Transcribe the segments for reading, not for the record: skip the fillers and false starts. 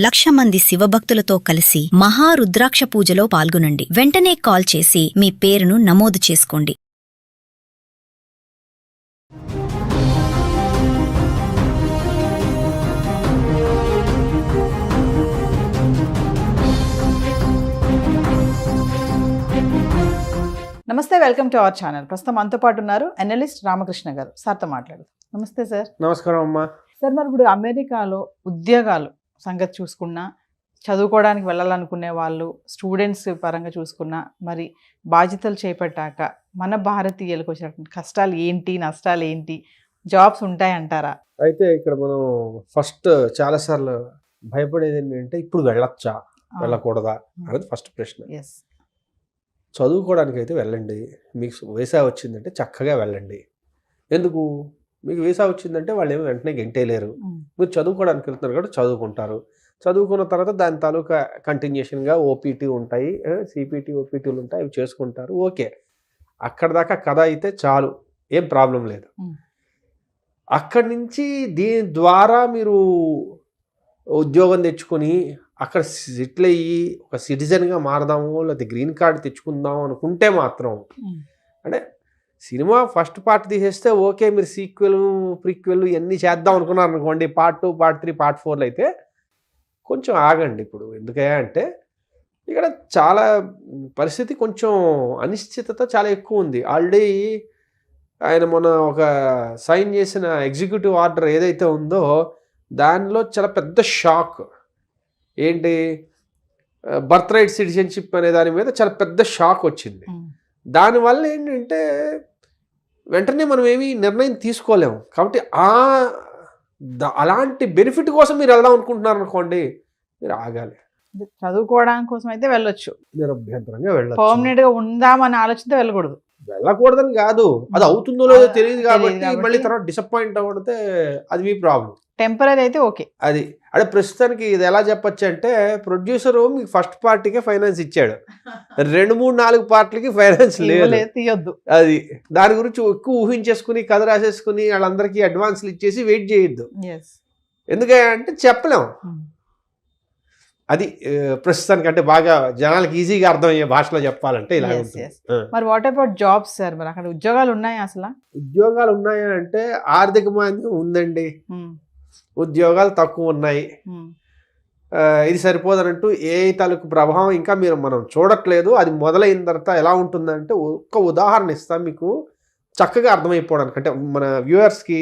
1,00,000 మంది శివభక్తులతో కలిసి మహారుద్రాక్ష పూజలో పాల్గొనండి. వెంటనే కాల్ చేసి మీ పేరును నమోదు చేసుకోండి. నమస్తే, వెల్కమ్ టు అవర్ ఛానల్. ప్రస్తుతం మనతో పాటు ఉన్నారు అనలిస్ట్ రామకృష్ణ గారు. సార్తో మాట్లాడదు. నమస్తే సార్. నమస్కారం అమ్మా. సార్, మరి ఇప్పుడు అమెరికాలో ఉద్యోగాలు సంగతి చూసుకున్నా, చదువుకోవడానికి వెళ్ళాలనుకునే వాళ్ళు, స్టూడెంట్స్ పరంగా చూసుకున్నా, మరి బాధ్యతలు చేపట్టాక మన భారతీయులకు వచ్చినటువంటి కష్టాలు ఏంటి, నష్టాలు ఏంటి, జాబ్స్ ఉంటాయంటారా? అయితే ఇక్కడ మనం ఫస్ట్ చాలాసార్లు భయపడేది ఏంటంటే ఇప్పుడు వెళ్ళొచ్చా వెళ్ళకూడదా అనేది ఫస్ట్ ప్రశ్న. ఎస్, చదువుకోవడానికి అయితే వెళ్ళండి. మీకు వీసా వచ్చిందంటే చక్కగా వెళ్ళండి. ఎందుకు? మీకు వీసా వచ్చిందంటే వాళ్ళు ఏమో వెంటనే గెంటేయలేరు. మీరు చదువుకోవడానికి వెళ్తున్నారు కాబట్టి చదువుకుంటారు. చదువుకున్న తర్వాత దాని తాలూకా కంటిన్యూషన్గా ఓపీటీ ఉంటాయి, సిపిటీ ఓపీటీలు ఉంటాయి, అవి చేసుకుంటారు. ఓకే, అక్కడ దాకా కథ అయితే చాలు, ఏం ప్రాబ్లం లేదు. అక్కడి నుంచి దీని ద్వారా మీరు ఉద్యోగం తెచ్చుకొని అక్కడ సెటిల్ అయ్యి ఒక సిటిజన్గా మారదాము, లేకపోతే గ్రీన్ కార్డు తెచ్చుకుందాము అనుకుంటే మాత్రం, అంటే సినిమా ఫస్ట్ పార్ట్ తీసేస్తే ఓకే, మీరు సీక్వెల్ ప్రీక్వెల్ ఇవన్నీ చేద్దాం అనుకున్నారు అనుకోండి, పార్ట్ 2, పార్ట్ 3, పార్ట్ 4 అయితే కొంచెం ఆగండి. ఇప్పుడు ఎందుకయ్యా అంటే ఇక్కడ చాలా పరిస్థితి కొంచెం అనిశ్చితత చాలా ఎక్కువ ఉంది. ఆల్రెడీ ఆయన మొన్న ఒక సైన్ చేసిన ఎగ్జిక్యూటివ్ ఆర్డర్ ఏదైతే ఉందో దానిలో చాలా పెద్ద షాక్. ఏంటి? బర్త్ రైట్ సిటిజన్షిప్ అనే దాని మీద చాలా పెద్ద షాక్ వచ్చింది. దానివల్ల ఏంటంటే వెంటనే మనం ఏమీ నిర్ణయం తీసుకోలేము. కాబట్టి అలాంటి బెనిఫిట్ కోసం మీరు వెళ్దాం అనుకుంటున్నారు అనుకోండి, మీరు ఆగాలి. చదువుకోవడానికి కోసం అయితే వెళ్ళొచ్చు, నిరభ్యంతరంగా వెళ్ళొచ్చు. పర్మనెంట్ గా ఉందామని ఆలోచనతో వెళ్ళకూడదు. వెళ్ళకూడదని కాదు, అది అవుతుందో లేదో తెలియదు కాబట్టి మళ్ళీ తర్వాత డిసప్పాయింట్ అవ్వడితే అది మీ ప్రాబ్లం. టెంపరీ అయితే ఓకే. అది అంటే ప్రస్తుతానికి ఇది ఎలా చెప్పచ్చు అంటే, ప్రొడ్యూసర్ మీకు ఫస్ట్ పార్టీకే ఫైనాన్స్ ఇచ్చాడు, 2, 3, 4 పార్టీలకి ఫైనాన్స్ లేదు, తీయొద్దు. అది దాని గురించి ఎక్కువ ఊహించేసుకుని కథ రాసేసుకుని వాళ్ళందరికీ అడ్వాన్స్లు ఇచ్చేసి వెయిట్ చేయొద్దు. ఎందుకంటే చెప్పలేం. అది ప్రస్తుతానికి అంటే బాగా జనాలకు ఈజీగా అర్థమయ్యే భాషలో చెప్పాలంటే ఇలా ఉంటుంది. మరి వాట్ అబౌట్ జాబ్స్ సార్? మరి అక్కడ ఉద్యోగాలు ఉన్నాయా? అసలు ఉద్యోగాలు ఉన్నాయా అంటే ఆర్థిక మాంద్యం ఉందండి, ఉద్యోగాలు తక్కువ ఉన్నాయి. ఇది సరిపోదనంటూ ఏ తాలూకు ప్రభావం ఇంకా మనం చూడట్లేదు. అది మొదలైన తర్వాత ఎలా ఉంటుందంటే, ఒక్క ఉదాహరణ ఇస్తాం మీకు చక్కగా అర్థమైపోవడానికి, అంటే మన వ్యూవర్స్కి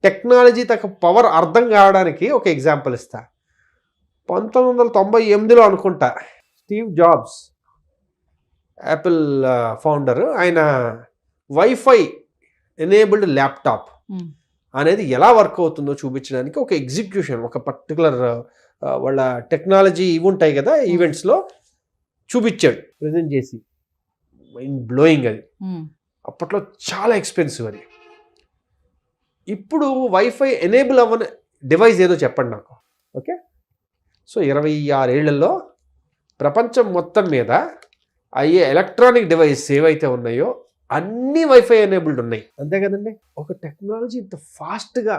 టెక్నాలజీ తగ్గ పవర్ అర్థం కావడానికి ఒక ఎగ్జాంపుల్ ఇస్తా. 1998లో అనుకుంటా స్టీవ్ జాబ్స్, యాపిల్ ఫౌండర్, ఆయన వైఫై ఎనేబుల్డ్ ల్యాప్టాప్ అనేది ఎలా వర్క్ అవుతుందో చూపించడానికి ఒక ఎగ్జిక్యూషన్, ఒక పర్టికులర్ వాళ్ళ టెక్నాలజీ ఇవి ఉంటాయి కదా ఈవెంట్స్లో చూపించాడు, ప్రజెంట్ చేసి. మైండ్ బ్లోయింగ్ అది. అప్పట్లో చాలా ఎక్స్పెన్సివ్ అది. ఇప్పుడు వైఫై ఎనేబుల్ అవ్వని డివైస్ ఏదో చెప్పండి నాకు. ఓకే, సో 26 ఏళ్లలో ప్రపంచం మొత్తం మీద అయ్యే ఎలక్ట్రానిక్ డివైస్ ఏవైతే ఉన్నాయో అన్నీ వైఫై ఎనేబుల్డ్ ఉన్నాయి. అంతే కదండి. ఒక టెక్నాలజీ ఇంత ఫాస్ట్గా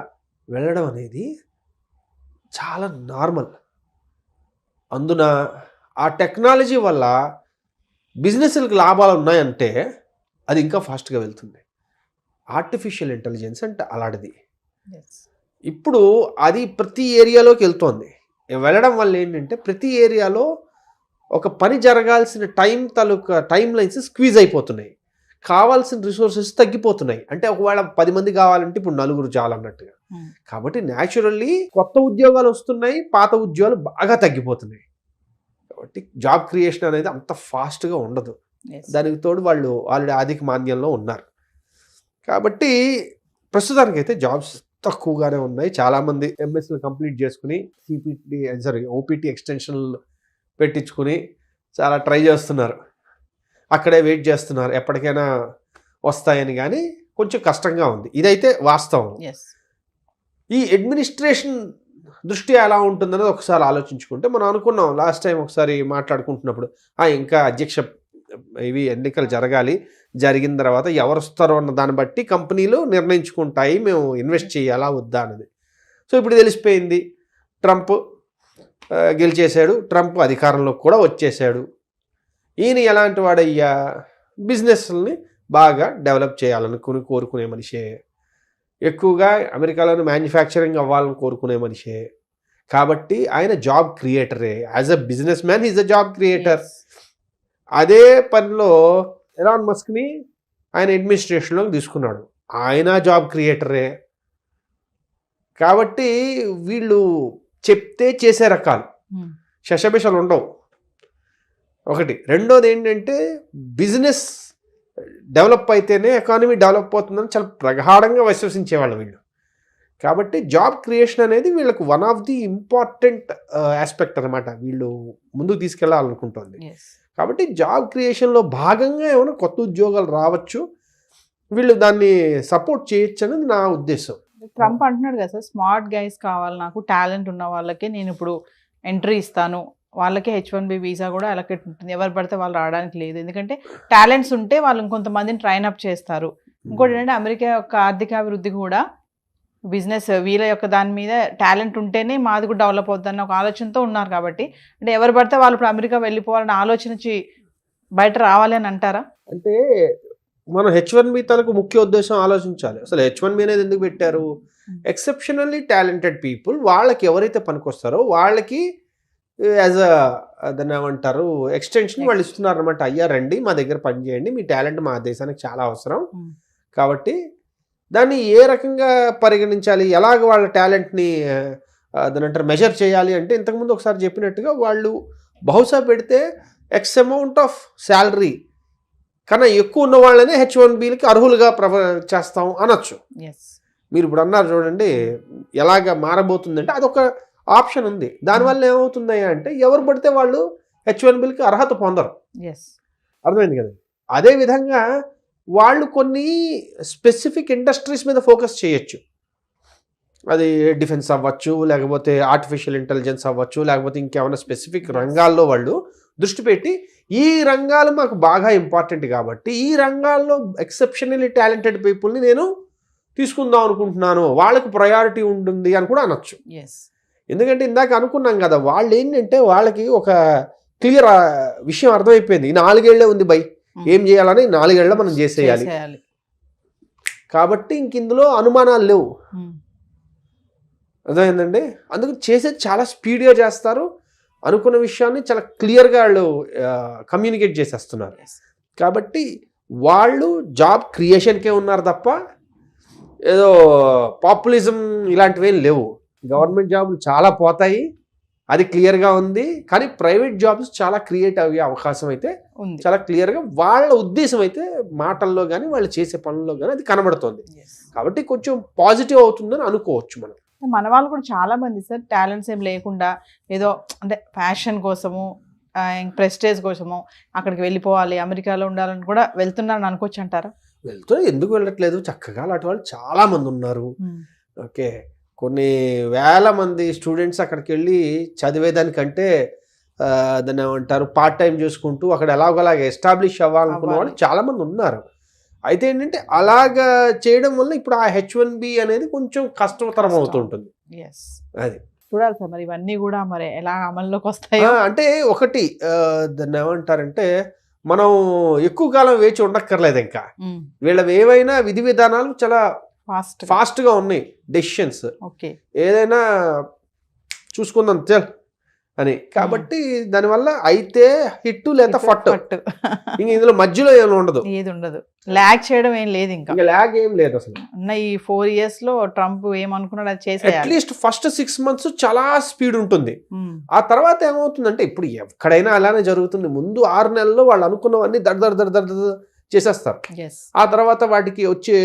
వెళ్ళడం అనేది చాలా నార్మల్. అందున ఆ టెక్నాలజీ వల్ల బిజినెస్లకు లాభాలు ఉన్నాయంటే అది ఇంకా ఫాస్ట్గా వెళ్తుంది. ఆర్టిఫిషియల్ ఇంటెలిజెన్స్ అంటే అలాంటిది. ఇప్పుడు అది ప్రతి ఏరియాలోకి వెళ్తోంది. వెళ్ళడం వల్ల ఏంటంటే ప్రతి ఏరియాలో ఒక పని జరగాల్సిన టైం లైన్స్ స్క్వీజ్ అయిపోతున్నాయి, కావాల్సిన రిసోర్సెస్ తగ్గిపోతున్నాయి. అంటే ఒకవేళ 10 మంది కావాలంటే ఇప్పుడు 4 చాలన్నట్టుగా. కాబట్టి న్యాచురల్లీ కొత్త ఉద్యోగాలు వస్తున్నాయి, పాత ఉద్యోగాలు బాగా తగ్గిపోతున్నాయి. కాబట్టి జాబ్ క్రియేషన్ అనేది అంత ఫాస్ట్గా ఉండదు. దానికి తోడు వాళ్ళు ఆల్రెడీ ఆర్థిక మాంద్యంలో ఉన్నారు. కాబట్టి ప్రస్తుతానికైతే జాబ్స్ తక్కువగానే ఉన్నాయి. చాలామంది ఎంఎస్లు కంప్లీట్ చేసుకుని ఓపీటీ ఎక్స్టెన్షన్లు పెట్టించుకుని చాలా ట్రై చేస్తున్నారు, అక్కడే వెయిట్ చేస్తున్నారు ఎప్పటికైనా వస్తాయని. కానీ కొంచెం కష్టంగా ఉంది, ఇదైతే వాస్తవం. ఈ అడ్మినిస్ట్రేషన్ దృష్ట్యా ఎలా ఉంటుందనేది ఒకసారి ఆలోచించుకుంటే, మనం అనుకున్నాం లాస్ట్ టైం ఒకసారి మాట్లాడుకుంటున్నప్పుడు, ఇంకా అధ్యక్ష ఇవి ఎన్నికలు జరగాలి, జరిగిన తర్వాత ఎవరు వస్తారో అన్న దాన్ని బట్టి కంపెనీలు నిర్ణయించుకుంటాయి మేము ఇన్వెస్ట్ చేయాలా వద్దా అన్నది. సో ఇప్పుడు తెలిసిపోయింది, ట్రంప్ గెలిచేశాడు, ట్రంప్ అధికారంలోకి కూడా వచ్చేసాడు. ఈయన ఎలాంటి వాడయ్యా, బిజినెస్ని బాగా డెవలప్ చేయాలనుకుని కోరుకునే మనిషే, ఎక్కువగా అమెరికాలోని మ్యానుఫ్యాక్చరింగ్ అవ్వాలని కోరుకునే మనిషే. కాబట్టి ఆయన జాబ్ క్రియేటరే. As a businessman is a job creator. అదే పనిలో ఎలాన్ మస్క్ని ఆయన అడ్మినిస్ట్రేషన్లోకి తీసుకున్నాడు, ఆయన జాబ్ క్రియేటరే. కాబట్టి వీళ్ళు చెప్తే చేసే రకాలు, శషబిషలు ఉండవు. ఒకటి. రెండోది ఏంటంటే బిజినెస్ డెవలప్ అయితేనే ఎకానమీ డెవలప్ అవుతుందని చాలా ప్రగాఢంగా విశ్వసించేవాళ్ళు వీళ్ళు. కాబట్టి జాబ్ క్రియేషన్ అనేది వీళ్ళకు one of the important aspect అనమాట, వీళ్ళు ముందుకు తీసుకెళ్లాలనుకుంటుంది. కాబట్టి జాబ్ క్రియేషన్లో భాగంగా ఏమైనా కొత్త ఉద్యోగాలు రావచ్చు, వీళ్ళు దాన్ని సపోర్ట్ చేయొచ్చు అనేది నా ఉద్దేశం. ట్రంప్ అంటున్నాడు కదా సార్, స్మార్ట్ గైస్ కావాలి నాకు, టాలెంట్ ఉన్న వాళ్ళకే నేను ఇప్పుడు ఎంట్రీ ఇస్తాను, వాళ్ళకి H1B వీసా కూడా అలొకేట్ ఉంటుంది, ఎవరు పడితే వాళ్ళు రావడానికి లేదు, ఎందుకంటే టాలెంట్స్ ఉంటే వాళ్ళు ఇంకొంతమందిని ట్రైన్ అప్ చేస్తారు. ఇంకోటి ఏంటంటే అమెరికా యొక్క ఆర్థికాభివృద్ధి కూడా బిజినెస్ వీళ్ళ యొక్క దాని మీద టాలెంట్ ఉంటేనే మాది కూడా డెవలప్ అవుతుందన్న ఒక ఆలోచనతో ఉన్నారు. కాబట్టి అంటే ఎవరు పడితే వాళ్ళు ఇప్పుడు అమెరికా వెళ్ళిపోవాలని ఆలోచన బయట రావాలి అని అంటారా? అంటే మనం H1B తలకు ముఖ్య ఉద్దేశం ఆలోచించాలి. అసలు H1B అనేది ఎందుకు పెట్టారు? ఎక్సెప్షనల్లీ టాలెంటెడ్ పీపుల్, వాళ్ళకి ఎవరైతే పనికొస్తారో వాళ్ళకి యాజ్ దాన్ని ఏమంటారు ఎక్స్టెన్షన్ వాళ్ళు ఇస్తున్నారు అనమాట. అయ్యా రండి మా దగ్గర పని చేయండి, మీ టాలెంట్ మా దేశానికి చాలా అవసరం. కాబట్టి దాన్ని ఏ రకంగా పరిగణించాలి, ఎలాగ వాళ్ళ టాలెంట్ని దాని అంటారు మెజర్ చేయాలి అంటే, ఇంతకుముందు ఒకసారి చెప్పినట్టుగా వాళ్ళు బహుశా పెడితే ఎక్స్ అమౌంట్ ఆఫ్ శాలరీ కన్నా ఎక్కువ ఉన్న వాళ్ళనే H1Bలకి అర్హులుగా చేస్తాం అనొచ్చు. మీరు ఇప్పుడు అన్నారు చూడండి, ఎలాగ మారబోతుందంటే అదొక ఆప్షన్ ఉంది. దానివల్ల ఏమవుతుంది అంటే ఎవరు పడితే వాళ్ళు H1Bలకి అర్హత పొందరు. అర్థమైంది కదా. అదేవిధంగా వాళ్ళు కొన్ని స్పెసిఫిక్ ఇండస్ట్రీస్ మీద ఫోకస్ చేయొచ్చు. అది డిఫెన్స్ అవ్వచ్చు, లేకపోతే ఆర్టిఫిషియల్ ఇంటెలిజెన్స్ అవ్వచ్చు, లేకపోతే ఇంకేమైనా స్పెసిఫిక్ రంగాల్లో వాళ్ళు దృష్టి పెట్టి ఈ రంగాలు మాకు బాగా ఇంపార్టెంట్ కాబట్టి ఈ రంగాల్లో ఎక్సెప్షనల్లీ టాలెంటెడ్ పీపుల్ని నేను తీసుకుందాం అనుకుంటున్నాను, వాళ్ళకి ప్రయారిటీ ఉంటుంది అని కూడా అనొచ్చు. ఎందుకంటే ఇందాక అనుకున్నాం కదా, వాళ్ళు ఏంటంటే వాళ్ళకి ఒక క్లియర్ విషయం అర్థమైపోయింది, ఈ 4 ఏళ్లే ఉంది బై, ఏం చేయాలని 4 ఏళ్ళ మనం చేసేయాలి. కాబట్టి ఇంక ఇందులో అనుమానాలు లేవు. అర్థమైందండి. అందుకు చేసేది చాలా స్పీడ్గా చేస్తారు, అనుకున్న విషయాన్ని చాలా క్లియర్గా వాళ్ళు కమ్యూనికేట్ చేసేస్తున్నారు. కాబట్టి వాళ్ళు జాబ్ క్రియేషన్కే ఉన్నారు తప్ప ఏదో పాపులిజం ఇలాంటివి ఏం లేవు. గవర్నమెంట్ జాబులు చాలా పోతాయి, అది క్లియర్గా ఉంది. కానీ ప్రైవేట్ జాబ్స్ చాలా క్రియేట్ అయ్యే అవకాశం అయితే చాలా క్లియర్గా వాళ్ళ ఉద్దేశం అయితే మాటల్లో కానీ వాళ్ళు చేసే పనుల్లో కానీ అది కనబడుతుంది. కాబట్టి కొంచెం పాజిటివ్ అవుతుందని అనుకోవచ్చు మనం. మన వాళ్ళు కూడా చాలా మంది సార్ టాలెంట్స్ ఏం లేకుండా ఏదో అంటే ఫ్యాషన్ కోసము, ప్రెస్టేజ్ కోసము అక్కడికి వెళ్ళిపోవాలి, అమెరికాలో ఉండాలని కూడా వెళ్తున్నారని అనుకోవచ్చు అంటారా? ఎందుకు వెళ్ళట్లేదు, చక్కగా అలాంటి వాళ్ళు చాలా మంది ఉన్నారు. ఓకే, కొన్ని వేల మంది స్టూడెంట్స్ అక్కడికి వెళ్ళి చదివేదానికంటే దాన్ని ఏమంటారు పార్ట్ టైం చేసుకుంటూ అక్కడ ఎలాగోలాగా ఎస్టాబ్లిష్ అవ్వాలనుకున్న వాళ్ళు చాలామంది ఉన్నారు. అయితే ఏంటంటే అలాగా చేయడం వల్ల ఇప్పుడు ఆ H1B అనేది కొంచెం కష్టతరం అవుతుంటుంది. అది చూడాలి సార్ మరి ఇవన్నీ కూడా మరి ఎలా అమల్లోకి వస్తాయో. అంటే ఒకటి దాన్ని ఏమంటారంటే మనం ఎక్కువ కాలం వేచి ఉండక్కర్లేదు. ఇంకా వీళ్ళవి ఏవైనా విధి విధానాలు చాలా ఫాస్ట్గా ఉన్నాయి, డెసిషన్స్ ఏదైనా చూసుకుందాం చల్ అని. కాబట్టి దానివల్ల అయితే హిట్ లేదా ఫట్, ఇంక ఇందులో మధ్యలో ఏమి ఉండదు, ఏది ఉండదు, ల్యాగ్ చేయడం ఏం లేదు, ఇంకా ల్యాగ్ ఏం లేదు అసలు. ఈ 4 years లో ట్రంప్ ఏమనుకున్నాడు అది చేసేయాలి. అట్లీస్ట్ ఫస్ట్ 6 months చాలా స్పీడ్ ఉంటుంది. ఆ తర్వాత ఏమవుతుందంటే ఇప్పుడు ఎక్కడైనా అలానే జరుగుతుంది. ముందు 6 నెలల్లో వాళ్ళు అనుకున్నవన్నీ దడ చేసేస్తారు. ఆ తర్వాత వాటికి వచ్చే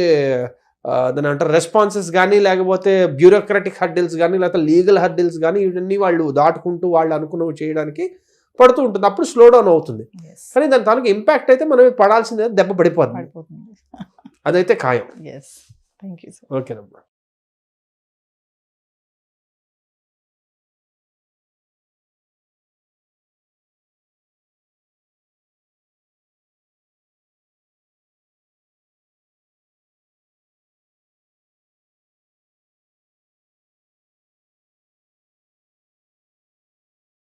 దాని అంటారు రెస్పాన్సెస్ కానీ, లేకపోతే బ్యూరోక్రాటిక్ హర్డిల్స్ కానీ, లేకపోతే లీగల్ హర్డిల్స్ కానీ, ఇవన్నీ వాళ్ళు దాటుకుంటూ వాళ్ళు అనుకున్నవి చేయడానికి పడుతూ ఉంటుంది. అప్పుడు స్లో డౌన్ అవుతుంది. కానీ దాని తాలూకు ఇంపాక్ట్ అయితే మనం పడాల్సిందే, దెబ్బ పడిపోతుంది, అదైతే ఖాయం. ఓకేనమ్మా.